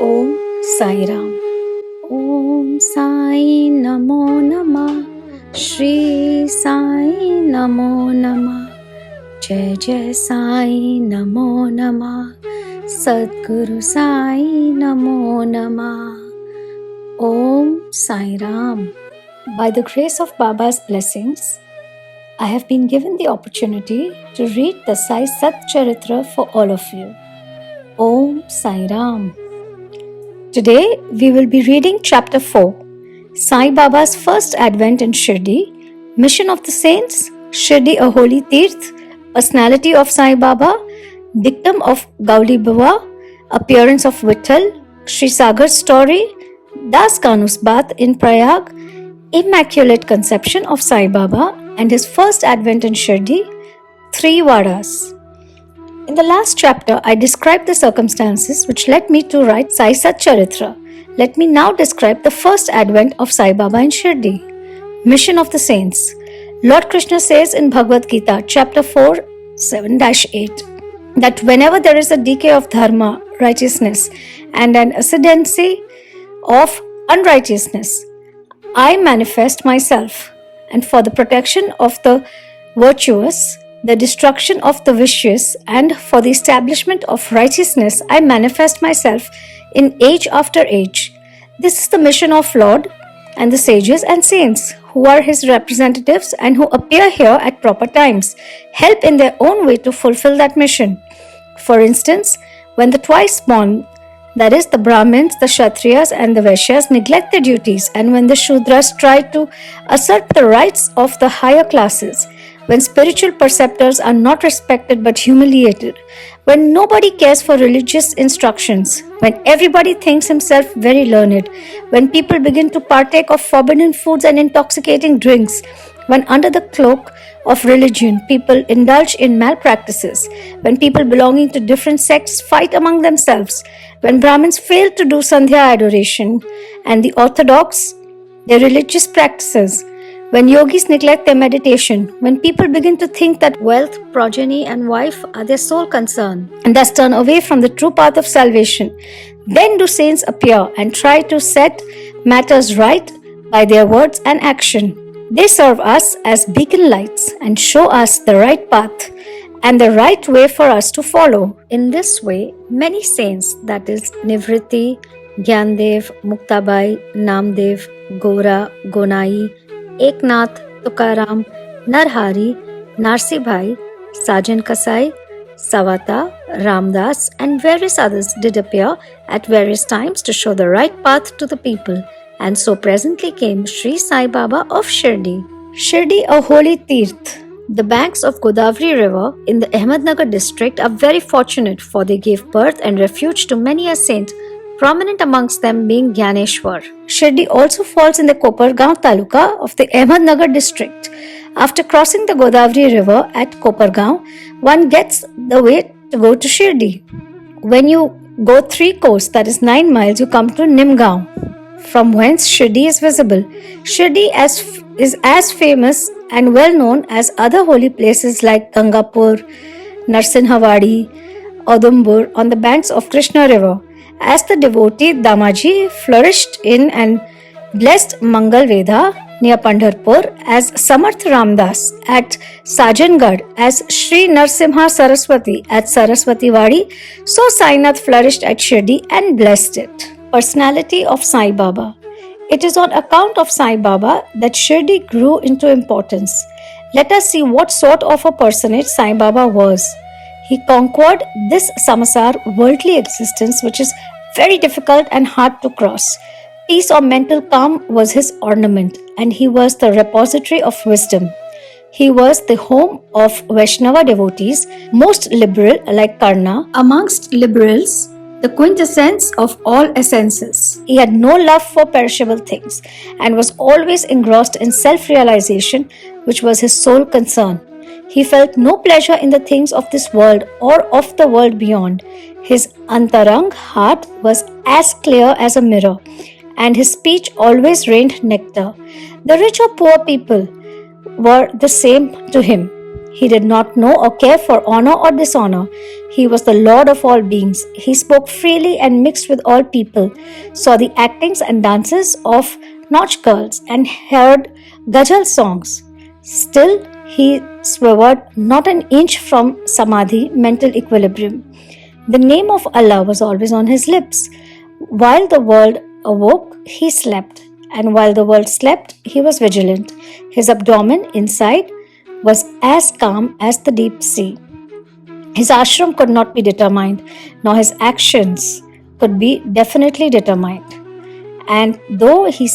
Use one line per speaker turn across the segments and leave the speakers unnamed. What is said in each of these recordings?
Om Sai Ram. Om Sai Namo Namah. Shri Sai Namo Namah. Jai Jai Sai Namo Namah. Sadguru Sai Namo Namah. Om Sai Ram. By the grace of Baba's blessings, I have been given the opportunity to read the Sai SatCharitra for all of you. Om Sai Ram. Today we will be reading chapter 4, Sai Baba's first advent in Shirdi, Mission of the Saints, Shirdi a holy Tirth, Personality of Sai Baba, Dictum of Goulibuva, Appearance of Vithal, Kshirsagar's story, Das Ganu's bath in Prayag, Immaculate conception of Sai Baba and his first advent in Shirdi, 3 Wadas. In the last chapter, I described the circumstances which led me to write Sai Satcharitra. Let me now describe the first advent of Sai Baba in Shirdi. Mission of the Saints. Lord Krishna says in Bhagavad Gita, chapter 4, 7-8, that whenever there is a decay of dharma, righteousness, and an ascendancy of unrighteousness, I manifest myself, and for the protection of the virtuous, the destruction of the vicious, and for the establishment of righteousness, I manifest myself in age after age. This is the mission of Lord and the sages and saints who are his representatives and who appear here at proper times, help in their own way to fulfill that mission. For instance, when the twice born, that is, the Brahmins, the Kshatriyas and the Vaishyas neglect their duties, and when the Shudras try to assert the rights of the higher classes, when spiritual preceptors are not respected but humiliated, when nobody cares for religious instructions, when everybody thinks himself very learned, when people begin to partake of forbidden foods and intoxicating drinks, when under the cloak of religion people indulge in malpractices, when people belonging to different sects fight among themselves, when Brahmins fail to do Sandhya adoration and the orthodox their religious practices, when yogis neglect their meditation, when people begin to think that wealth, progeny and wife are their sole concern and thus turn away from the true path of salvation, then do saints appear and try to set matters right by their words and action. They serve us as beacon lights and show us the right path and the right way for us to follow. In this way, many saints, that is Nivritti, Gyandev, Muktabai, Namdev, Gora, Gonai, Eknath, Tukaram, Narhari, Narsibhai, Sajan Kasai, Savata, Ramdas and various others did appear at various times to show the right path to the people. And so presently came Sri Sai Baba of Shirdi. Shirdi, a holy Tirth. The banks of Godavari river in the Ahmednagar district are very fortunate, for they gave birth and refuge to many a saint, prominent amongst them being Gyaneshwar. Shirdi also falls in the Kopargaon taluka of the Ahmednagar district. After crossing the Godavari river at Kopargaon, one gets the way to go to Shirdi. When you go 3 course, that is 9 miles, you come to Nimgaon, from whence Shirdi is visible. Shirdi is as famous and well known as other holy places like Gangapur, Narsinhavadi, Audumbur on the banks of Krishna river, as the devotee Damaji flourished in and blessed Mangal Veda near Pandharpur, as Samarth Ramdas at Sajangad, as Sri Narsimha Saraswati at Saraswati Wadi, so Sainath flourished at Shirdi and blessed it. Personality of Sai Baba. It is on account of Sai Baba that Shirdi grew into importance. Let us see what sort of a personage Sai Baba was. He conquered this samasar worldly existence, which is very difficult and hard to cross. Peace or mental calm was his ornament, and he was the repository of wisdom. He was the home of Vaishnava devotees, most liberal like Karna, amongst liberals, the quintessence of all essences. He had no love for perishable things and was always engrossed in self-realization, which was his sole concern. He felt no pleasure in the things of this world or of the world beyond. His antarang heart was as clear as a mirror, and his speech always rained nectar. The rich or poor people were the same to him. He did not know or care for honor or dishonor. He was the Lord of all beings. He spoke freely and mixed with all people, saw the actings and dances of nautch girls, and heard ghazal songs. Still, he swerved not an inch from samadhi, mental equilibrium. The name of Allah was always on his lips. While the world awoke, he slept, and while the world slept, he was vigilant. His abdomen inside was as calm as the deep sea. His ashram could not be determined, nor his actions could be definitely determined. And though he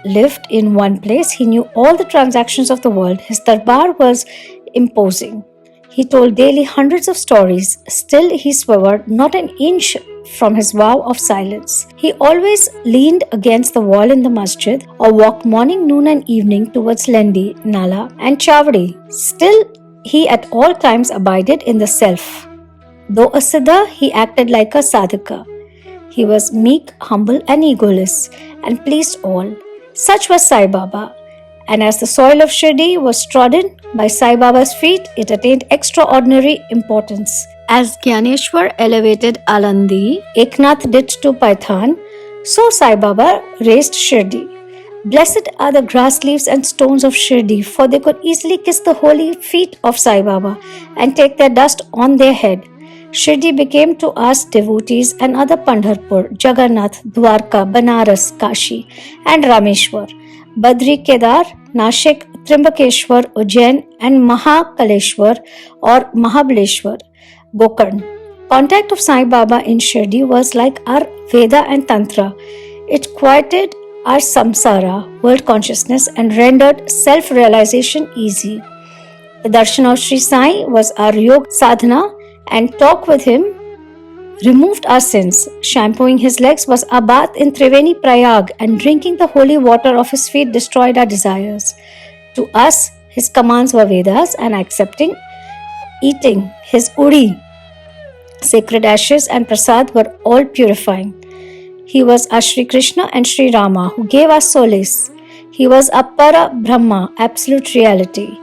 lived in one place, he knew all the transactions of the world. His darbar was imposing. He told daily hundreds of stories. Still, he swerved not an inch from his vow of silence. He always leaned against the wall in the masjid or walked morning, noon, and evening towards Lendi, Nala, and Chavdi. Still, he at all times abided in the self. Though a siddha, he acted like a sadhaka. He was meek, humble, and egoless, and pleased all. Such was Sai Baba. And as the soil of Shirdi was trodden by Sai Baba's feet, it attained extraordinary importance. As Gyaneshwar elevated Alandi, Eknath did to Paithan, so Sai Baba raised Shirdi. Blessed are the grass leaves and stones of Shirdi, for they could easily kiss the holy feet of Sai Baba and take their dust on their head. Shirdi became to us devotees and other Pandharpur, Jagannath, Dwarka, Banaras, Kashi, and Rameshwar, Badri, Kedar, Nashik, Trimbakeshwar, Ujjain, and Mahakaleshwar or Mahabaleshwar, Gokarn. Contact of Sai Baba in Shirdi was like our Veda and Tantra. It quieted our samsara, world consciousness, and rendered self-realization easy. The darshan of Sri Sai was our yoga sadhana, and talk with him removed our sins. Shampooing his legs was a bath in Triveni Prayag, and drinking the holy water of his feet destroyed our desires. To us, his commands were Vedas, and eating his udi, sacred ashes, and prasad were all purifying. He was a Shri Krishna and Shri Rama who gave us solace. He was a Para Brahma, absolute reality.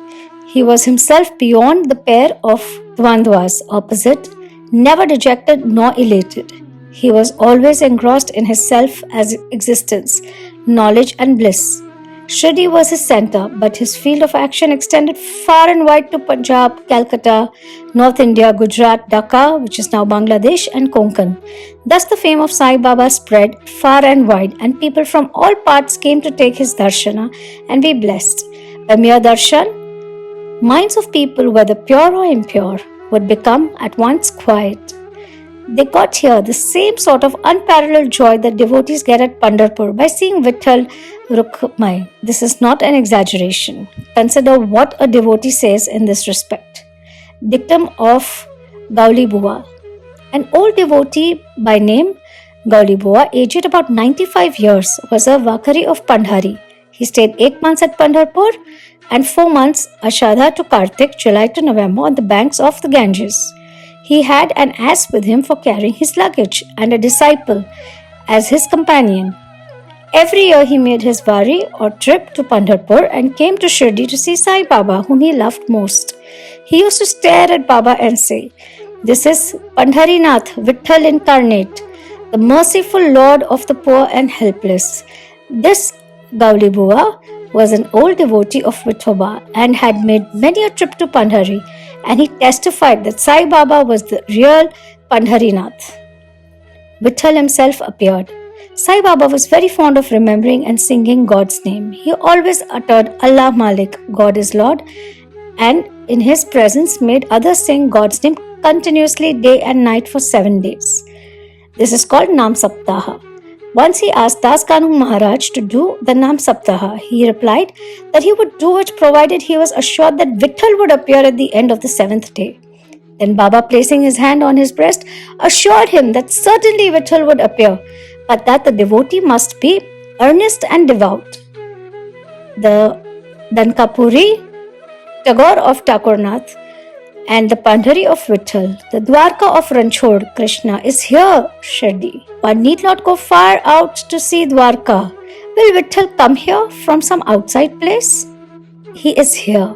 He was himself beyond the pair of dvandvas, opposite, never dejected nor elated. He was always engrossed in his self as existence, knowledge, and bliss. Shirdi was his center, but his field of action extended far and wide to Punjab, Calcutta, North India, Gujarat, Dhaka, which is now Bangladesh, and Konkan. Thus the fame of Sai Baba spread far and wide, and people from all parts came to take his darshana and be blessed. By mere darshan, minds of people, whether pure or impure, would become at once quiet. They got here the same sort of unparalleled joy that devotees get at Pandharpur by seeing Vithal Rukmai. This is not an exaggeration. Consider what a devotee says in this respect. Dictum of Goulibuva. An old devotee by name Goulibuva, aged about 95 years, was a Vakari of Pandhari. He stayed 8 months at Pandharpur and 4 months Ashadha to Kartik, July to November, on the banks of the Ganges. He had an ass with him for carrying his luggage and a disciple as his companion. Every year he made his vari or trip to Pandharpur and came to Shirdi to see Sai Baba, whom he loved most. He used to stare at Baba and say, "This is Pandharinath, Vithal incarnate, the merciful Lord of the poor and helpless." This Goulibuva was an old devotee of Vithoba and had made many a trip to Pandhari, and he testified that Sai Baba was the real Pandharinath. Vithal himself appeared. Sai Baba was very fond of remembering and singing God's name. He always uttered Allah Malik, God is Lord, and in his presence made others sing God's name continuously day and night for 7 days. This is called Nam Saptaha. Once he asked Das Ganu Maharaj to do the Nam Saptaha. He replied that he would do it provided he was assured that Vithal would appear at the end of the 7th day. Then Baba, placing his hand on his breast, assured him that certainly Vithal would appear, but that the devotee must be earnest and devout. The Dankapuri, Tagore of Thakurnath, and the Pandhari of Vithal, the Dwarka of Ranchod Krishna, is here, Shirdi. One need not go far out to see Dwarka. Will Vithal come here from some outside place? He is here.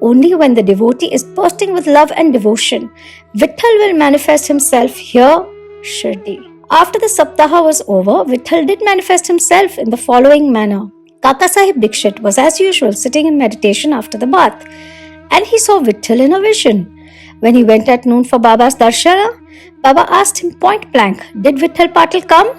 Only when the devotee is bursting with love and devotion, Vithal will manifest himself here, Shirdi. After the Saptaha was over, Vithal did manifest himself in the following manner. Kaka Sahib Dikshit was as usual sitting in meditation after the bath, and he saw Vithal in a vision. When he went at noon for Baba's darshana, Baba asked him point blank, "Did Vithal Patil come?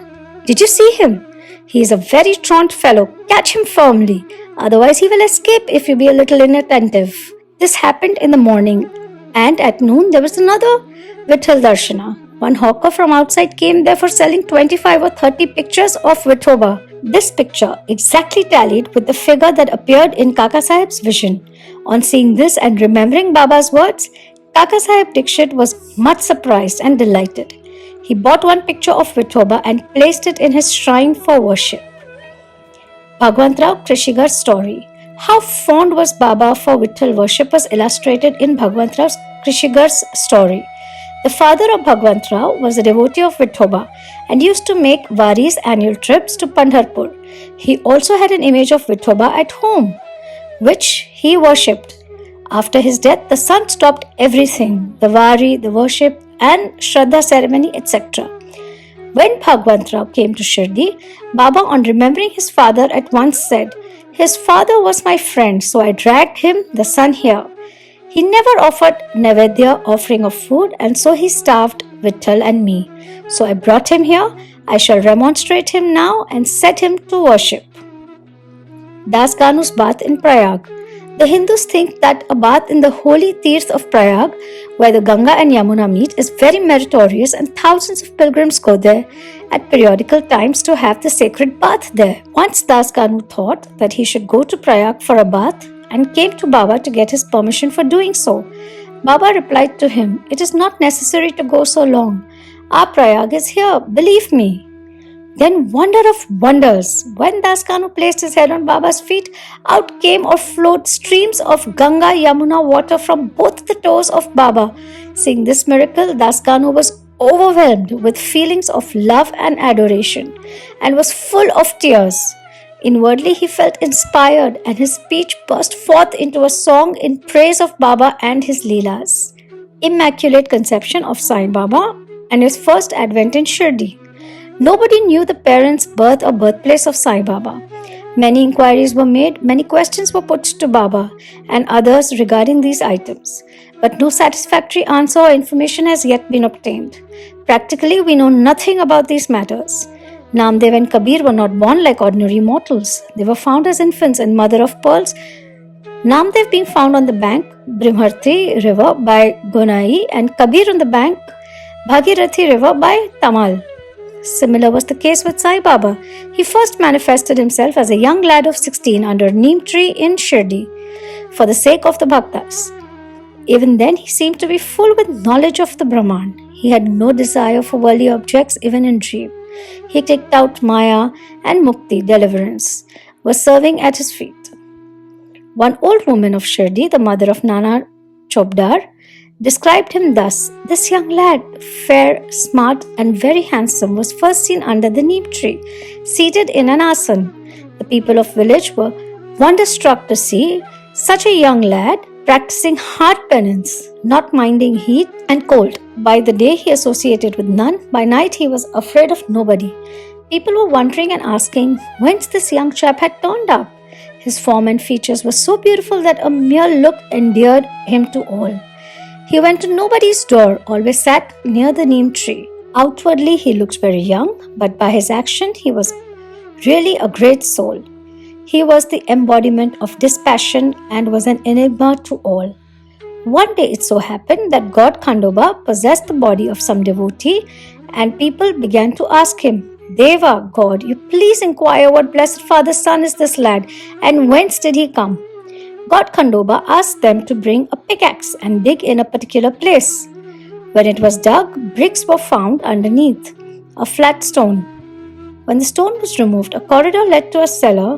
Did you see him? He is a very truant fellow. Catch him firmly. Otherwise he will escape if you be a little inattentive." This happened in the morning, and at noon there was another Vithal darshana. One hawker from outside came there for selling 25 or 30 pictures of Vithoba. This picture exactly tallied with the figure that appeared in Kaka Sahib's vision. On seeing this and remembering Baba's words, Kaka Sahib Dikshit was much surprised and delighted. He bought one picture of Vithoba and placed it in his shrine for worship. Bhagwantrao Kshirsagar's story. How fond was Baba for Vithal worship was illustrated in Bhagwantrao Kshirsagar's story. The father of Bhagwantrao was a devotee of Vithoba and used to make Vari's annual trips to Pandharpur. He also had an image of Vithoba at home, which he worshipped. After his death, the son stopped everything, the Vari, the worship and Shraddha ceremony, etc. When Bhagwantrao came to Shirdi, Baba, on remembering his father, at once said, "His father was my friend, so I dragged him, the son, here. He never offered Naivedya, offering of food, and so he starved Vithal and me. So I brought him here. I shall remonstrate him now and set him to worship." Das Ganu's bath in Prayag. The Hindus think that a bath in the holy Tirth of Prayag, where the Ganga and Yamuna meet, is very meritorious, and thousands of pilgrims go there at periodical times to have the sacred bath there. Once Das Ganu thought that he should go to Prayag for a bath and came to Baba to get his permission for doing so. Baba replied to him, "It is not necessary to go so long. Our Prayag is here, believe me." Then, wonder of wonders, when Das Ganu placed his head on Baba's feet, out came or flowed streams of Ganga Yamuna water from both the toes of Baba. Seeing this miracle, Das Ganu was overwhelmed with feelings of love and adoration and was full of tears. Inwardly, he felt inspired, and his speech burst forth into a song in praise of Baba and his Leelas. Immaculate Conception of Sai Baba and his first advent in Shirdi. Nobody knew the parents' birth or birthplace of Sai Baba. Many inquiries were made, many questions were put to Baba and others regarding these items, but no satisfactory answer or information has yet been obtained. Practically, we know nothing about these matters. Namdev and Kabir were not born like ordinary mortals. They were found as infants in mother of pearls. Namdev being found on the bank Brimharthi river by Gonai and Kabir on the bank Bhagirathi river by Tamal. Similar was the case with Sai Baba. He first manifested himself as a young lad of 16 under a neem tree in Shirdi for the sake of the Bhaktas. Even then, he seemed to be full with knowledge of the Brahman. He had no desire for worldly objects even in dream. He kicked out Maya and Mukti, deliverance, was serving at his feet. One old woman of Shirdi, the mother of Nana Chobdar, described him thus: "This young lad, fair, smart and very handsome, was first seen under the neem tree, seated in an asan. The people of village were wonderstruck to see such a young lad practicing hard penance, not minding heat and cold. By the day he associated with none, by night he was afraid of nobody. People were wondering and asking whence this young chap had turned up. His form and features were so beautiful that a mere look endeared him to all. He went to nobody's door, always sat near the neem tree. Outwardly he looked very young, but by his action he was really a great soul. He was the embodiment of dispassion and was an enigma to all. One day it so happened that God Khandoba possessed the body of some devotee, and people began to ask him, "Deva, God, you please inquire what blessed father's son is this lad, and whence did he come?" God Khandoba asked them to bring a pickaxe and dig in a particular place. When it was dug, bricks were found underneath, a flat stone. When the stone was removed, a corridor led to a cellar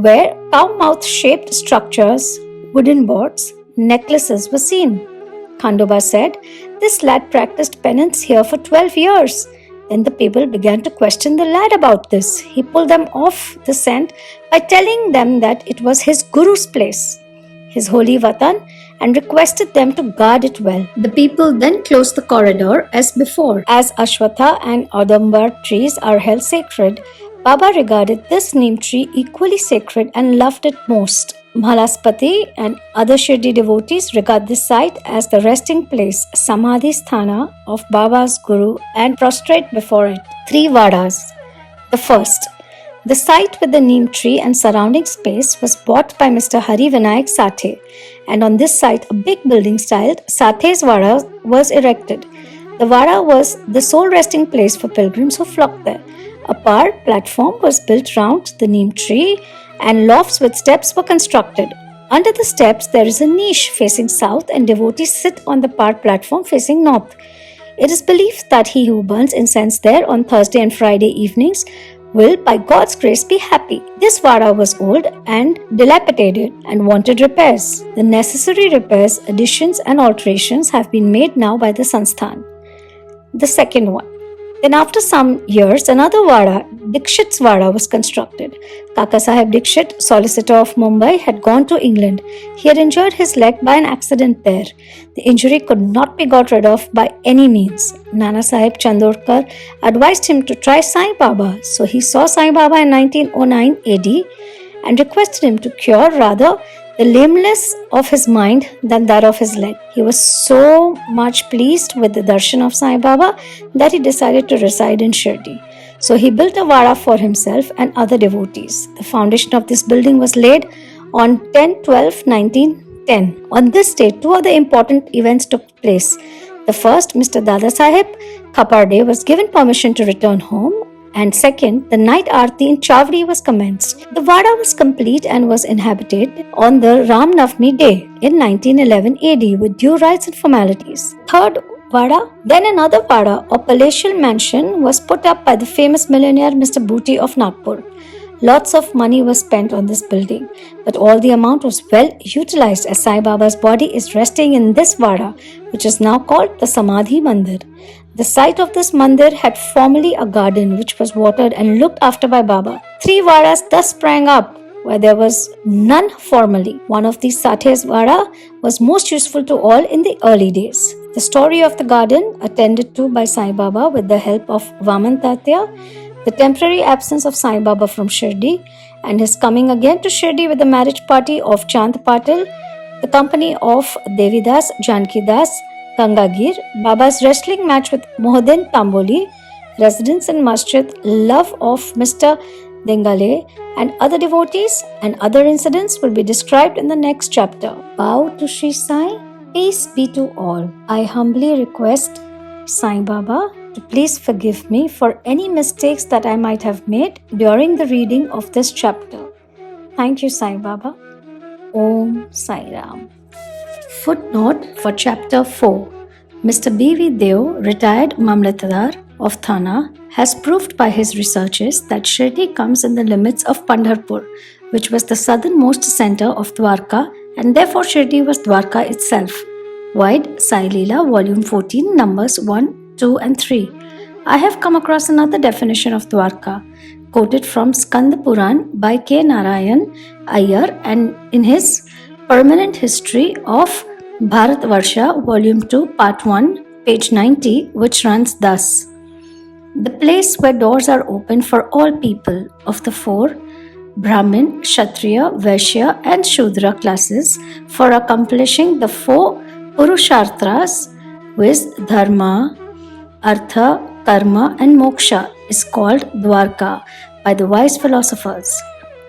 where cow-mouth shaped structures, wooden boards, necklaces were seen. Khandoba said, "This lad practiced penance here for 12 years. Then the people began to question the lad about this. He pulled them off the scent by telling them that it was his guru's place. his holy Vatan, and requested them to guard it well. The people then closed the corridor as before. As Ashwatha and Audambar trees are held sacred, Baba regarded this neem tree equally sacred and loved it most. Mahalaspati and other Shirdi devotees regard this site as the resting place, Samadhi Sthana of Baba's Guru, and prostrate before it. 3 Vadas. The first, the site with the neem tree and surrounding space was bought by Mr. Hari Vinayak Sathe, and on this site a big building styled Sathe's Vada was erected. The Vada was the sole resting place for pilgrims who flocked there. A par platform was built round the neem tree and lofts with steps were constructed. Under the steps there is a niche facing south and devotees sit on the par platform facing north. It is believed that he who burns incense there on Thursday and Friday evenings will by God's grace be happy. This Vada was old and dilapidated and wanted repairs. The necessary repairs, additions and alterations have been made now by the Sansthan. The second one. Then after some years, another Vada, Dikshit's Vada, was constructed. Kaka Sahib Dikshit, solicitor of Mumbai, had gone to England. He had injured his leg by an accident there. The injury could not be got rid of by any means. Nana Sahib Chandorkar advised him to try Sai Baba. So he saw Sai Baba in 1909 AD and requested him to cure rather the lameness of his mind than that of his leg. He was so much pleased with the darshan of Sai Baba that he decided to reside in Shirdi. So he built a Vada for himself and other devotees. The foundation of this building was laid on 10/12/1910. On this day, 2 other important events took place. The first, Mr. Dada Sahib Khaparde was given permission to return home, and second, the night aarti in Chavdi was commenced. The Vada was complete and was inhabited on the Ram Navami day in 1911 AD with due rites and formalities. Third Vada, then another Vada or palatial mansion was put up by the famous millionaire Mr. Booty of Nagpur. Lots of money was spent on this building, but all the amount was well utilized as Sai Baba's body is resting in this Vada, which is now called the Samadhi Mandir. The site of this mandir had formerly a garden which was watered and looked after by Baba. 3 Vadas thus sprang up where there was none formerly. One of these Sathe's Vada was most useful to all in the early days. The story of the garden, attended to by Sai Baba with the help of Vaman Tatya, the temporary absence of Sai Baba from Shirdi, and his coming again to Shirdi with the marriage party of Chand Patil, the company of Devidas, Jankidas, Gangagir, Baba's wrestling match with Mohuddin Tamboli, residence in Masjid, love of Mr. Dengale, and other devotees and other incidents will be described in the next chapter. Bow to Sri Sai, peace be to all. I humbly request Sai Baba to please forgive me for any mistakes that I might have made during the reading of this chapter. Thank you, Sai Baba. Om Sai Ram. Footnote for Chapter 4. Mr. B.V. Deo, retired Mamlatadar of Thana, has proved by his researches that Shirdi comes in the limits of Pandharpur, which was the southernmost center of Dwarka, and therefore Shirdi was Dwarka itself. Wide Sai Leela, Volume 14, Numbers 1, 2 and 3. I have come across another definition of Dwarka, quoted from Skanda Puran by K. Narayan Iyer and in his Permanent History of Bharatvarsha, Volume 2, Part 1, page 90, which runs thus. The place where doors are open for all people of the 4 Brahmin, Kshatriya, Vaishya and Shudra classes for accomplishing the 4 Purusharthas, viz. Dharma, Artha, Karma and Moksha, is called Dwarka by the wise philosophers.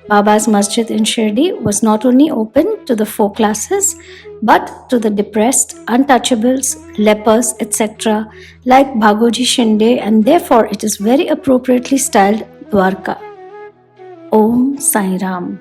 Baba's masjid in Shirdi was not only open to the 4 classes, but to the depressed, untouchables, lepers, etc., like Bhagoji Shinde, and therefore it is very appropriately styled Dwarka. Om Sai Ram.